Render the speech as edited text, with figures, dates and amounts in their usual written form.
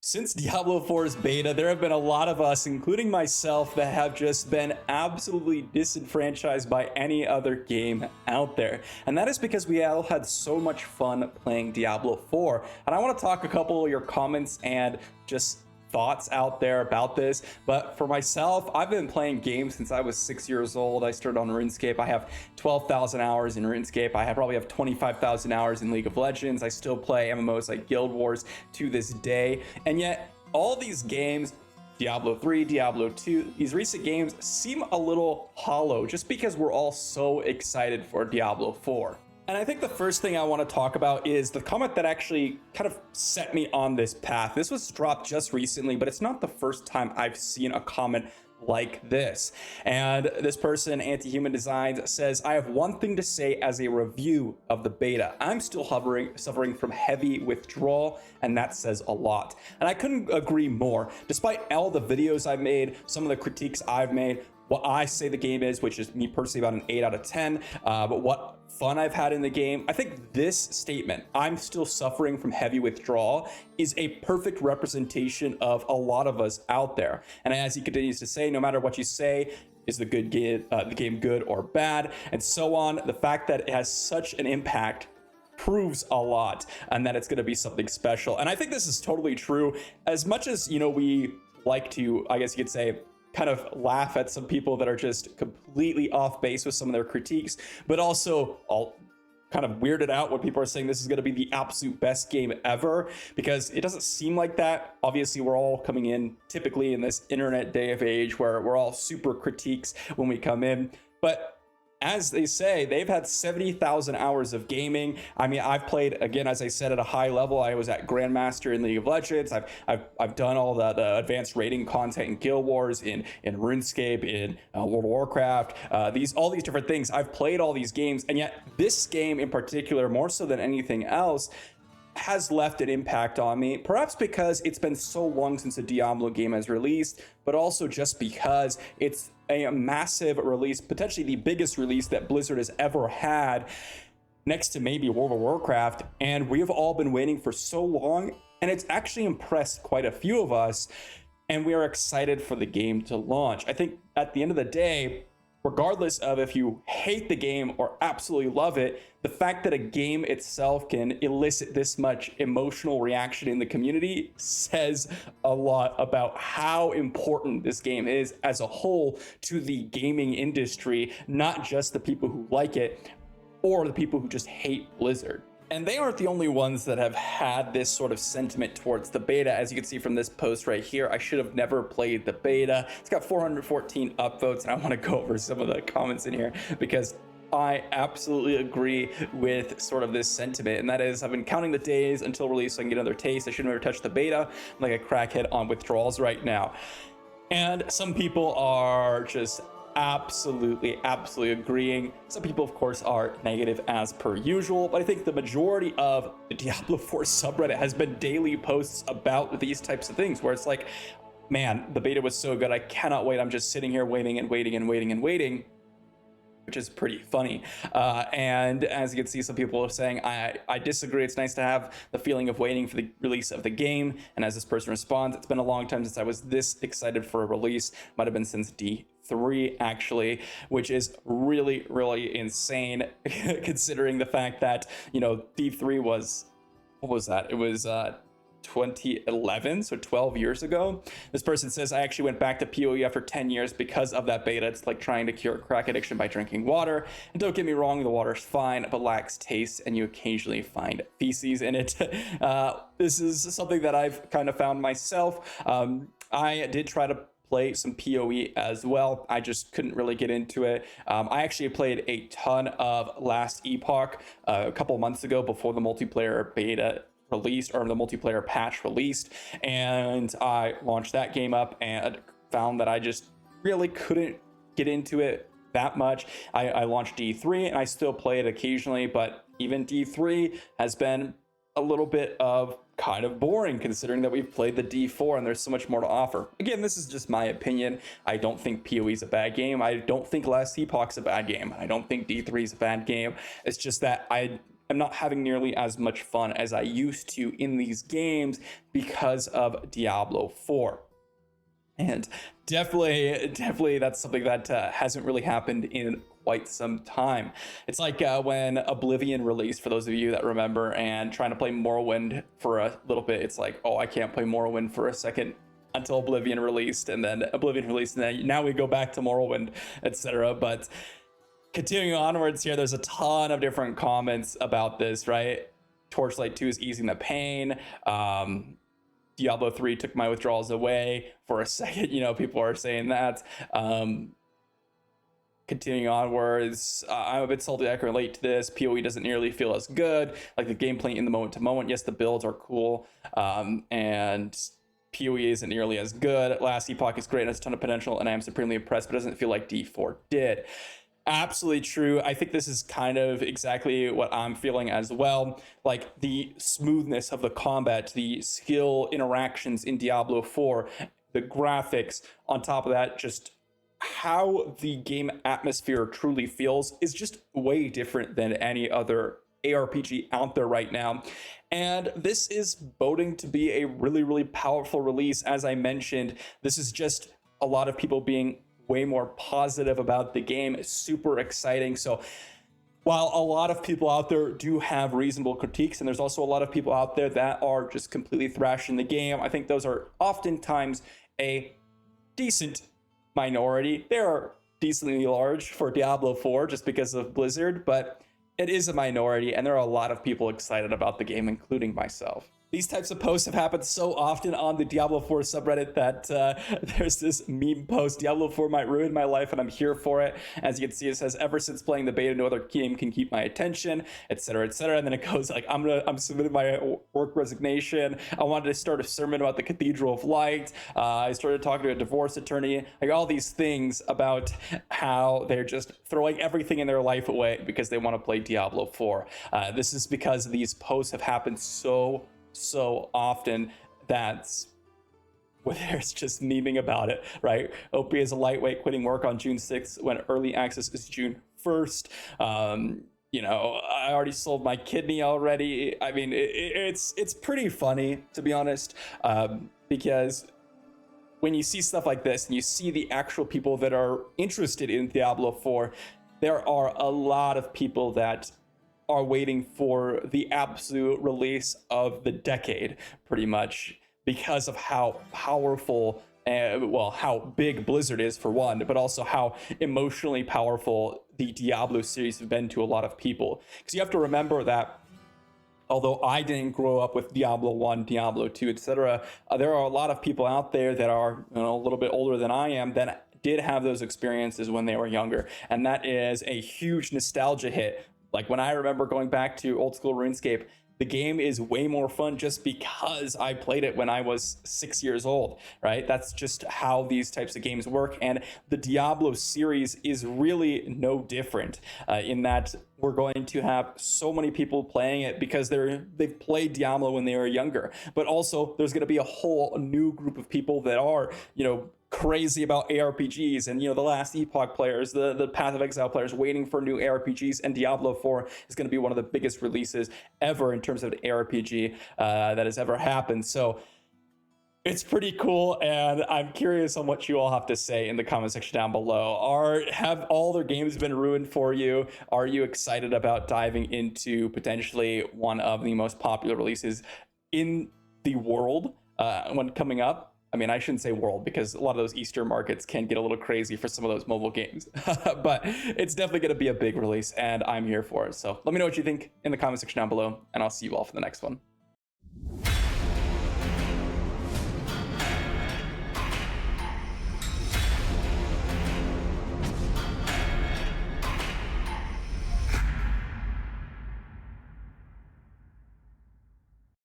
Since Diablo 4's beta, there have been a lot of us, including myself, that have just been absolutely disenfranchised by any other game out there. And that is because we all had so much fun playing Diablo 4. And I want to talk a couple of your comments and just thoughts out there about this. But for myself, I've been playing games since I was 6 years old. I started on RuneScape. I have 12,000 hours in RuneScape. Probably have 25,000 hours in League of Legends. I still play MMOs like Guild Wars to this day. And yet all these games, Diablo 3, Diablo 2, these recent games seem a little hollow just because we're all so excited for Diablo 4. And I think the first thing I want to talk about is the comment that actually kind of set me on this path. This was dropped just recently, but it's not the first time I've seen a comment like this. And this person, Anti-Human Designs, says, I have one thing to say as a review of the beta. I'm still suffering from heavy withdrawal, and that says a lot. And I couldn't agree more. Despite all the videos I've made, some of the critiques I've made, what I say the game is, which is me personally about an 8 out of 10, but what fun I've had in the game, I think this statement, I'm still suffering from heavy withdrawal, is a perfect representation of a lot of us out there. And as he continues to say, no matter what you say, is the game good or bad, and so on, the fact that it has such an impact proves a lot, and that it's going to be something special. And I think this is totally true. As much as, we like to, I guess you could say, kind of laugh at some people that are just completely off base with some of their critiques, but also all kind of weirded out when people are saying this is going to be the absolute best game ever, because it doesn't seem like that. Obviously, we're all coming in typically in this internet day of age where we're all super critiques when we come in, but as they say, they've had 70,000 hours of gaming. I mean, I've played, again, as I said, at a high level. I was at Grandmaster in League of Legends. I've done all the advanced rating content in Guild Wars, in RuneScape, in World of Warcraft, all these different things. I've played all these games, and yet this game in particular, more so than anything else, has left an impact on me, perhaps because it's been so long since a Diablo game has released, but also just because it's a massive release, potentially the biggest release that Blizzard has ever had, next to maybe World of Warcraft, and we have all been waiting for so long, and it's actually impressed quite a few of us, and we are excited for the game to launch. I think at the end of the day, regardless of if you hate the game or absolutely love it, the fact that a game itself can elicit this much emotional reaction in the community says a lot about how important this game is as a whole to the gaming industry, not just the people who like it or the people who just hate Blizzard. And they aren't the only ones that have had this sort of sentiment towards the beta. As you can see from this post right here, I should have never played the beta. It's got 414 upvotes, and I want to go over some of the comments in here because I absolutely agree with sort of this sentiment. And that is, I've been counting the days until release so I can get another taste. I should never touch the beta. I'm like a crackhead on withdrawals right now. And some people are just absolutely agreeing. Some people, of course, are negative as per usual, but I think the majority of the Diablo 4 subreddit has been daily posts about these types of things, where it's like, man, the beta was so good, I cannot wait. I'm just sitting here waiting and waiting, which is pretty funny. And as you can see, some people are saying, I disagree. It's nice to have the feeling of waiting for the release of the game. And as this person responds, it's been a long time since I was this excited for a release. Might have been since D3 actually, which is really insane considering the fact that, D3 was, what was that? It was 2011, so 12 years ago. This person says, I actually went back to PoE after 10 years because of that beta. It's like trying to cure crack addiction by drinking water. And don't get me wrong, the water's fine, but lacks taste, and you occasionally find feces in it. This is something that I've kind of found myself. I did try to play some PoE as well. I just couldn't really get into it. I actually played a ton of Last Epoch a couple months ago before the multiplayer beta released, or the multiplayer patch released, and I launched that game up and found that I just really couldn't get into it that much. I launched D3 and I still play it occasionally, but even D3 has been a little bit of kind of boring considering that we've played the D4 and there's so much more to offer. Again, this is just my opinion. I don't think PoE is a bad game. I don't think Last Epoch's a bad game. I don't think D3 is a bad game. It's just that I am not having nearly as much fun as I used to in these games because of Diablo 4. And definitely that's something that hasn't really happened in quite some time. It's like when Oblivion released, for those of you that remember, and trying to play Morrowind for a little bit, it's like, oh, I can't play Morrowind for a second until Oblivion released, and then Oblivion released, and then now we go back to Morrowind, etc. But continuing onwards here, there's a ton of different comments about this, right? Torchlight 2 is easing the pain. Diablo 3 took my withdrawals away for a second. People are saying that. Continuing onwards, I'm a bit salty I can relate to this. PoE doesn't nearly feel as good. Like the gameplay in the moment to moment. Yes, the builds are cool. And PoE isn't nearly as good. Last Epoch is great and has a ton of potential, and I am supremely impressed, but it doesn't feel like D4 did. Absolutely true. I think this is kind of exactly what I'm feeling as well. Like the smoothness of the combat, the skill interactions in Diablo 4, the graphics, on top of that, just how the game atmosphere truly feels is just way different than any other ARPG out there right now. And this is boding to be a really, really powerful release. As I mentioned, this is just a lot of people being way more positive about the game. It's super exciting. So while a lot of people out there do have reasonable critiques, and there's also a lot of people out there that are just completely thrashing the game, I think those are oftentimes a decent minority. They are decently large for Diablo 4 just because of Blizzard, but it is a minority, and there are a lot of people excited about the game, including myself. These types of posts have happened so often on the Diablo 4 subreddit that there's this meme post, Diablo 4 might ruin my life and I'm here for it. As you can see, it says, ever since playing the beta, no other game can keep my attention, etc., etc. And then it goes like, I'm submitting my work resignation. I wanted to start a sermon about the Cathedral of Light. I started talking to a divorce attorney, like all these things about how they're just throwing everything in their life away because they want to play Diablo 4. This is because these posts have happened so often that there's just memeing about it, right? OP is a lightweight, quitting work on June 6th when early access is June 1st. I already sold my kidney already. I mean, it's pretty funny, to be honest, because when you see stuff like this and you see the actual people that are interested in Diablo 4, there are a lot of people that are waiting for the absolute release of the decade, pretty much, because of how powerful, how big Blizzard is for one, but also how emotionally powerful the Diablo series have been to a lot of people. Because you have to remember that although I didn't grow up with Diablo 1, Diablo 2, etc., there are a lot of people out there that are a little bit older than I am that did have those experiences when they were younger, and that is a huge nostalgia hit. Like when I remember going back to old school RuneScape, the game is way more fun just because I played it when I was 6 years old, right? That's just how these types of games work. And the Diablo series is really no different in that we're going to have so many people playing it because they've played Diablo when they were younger. But also there's going to be a whole new group of people that are, crazy about ARPGs, and the last Epoch players, the Path of Exile players waiting for new ARPGs, and Diablo 4 is going to be one of the biggest releases ever in terms of ARPG that has ever happened. So it's pretty cool, and I'm curious on what you all have to say in the comment section down below. Have all their games been ruined for you? Are you excited about diving into potentially one of the most popular releases in the world when coming up? I mean, I shouldn't say world because a lot of those Easter markets can get a little crazy for some of those mobile games, but it's definitely going to be a big release and I'm here for it. So let me know what you think in the comment section down below, and I'll see you all for the next one.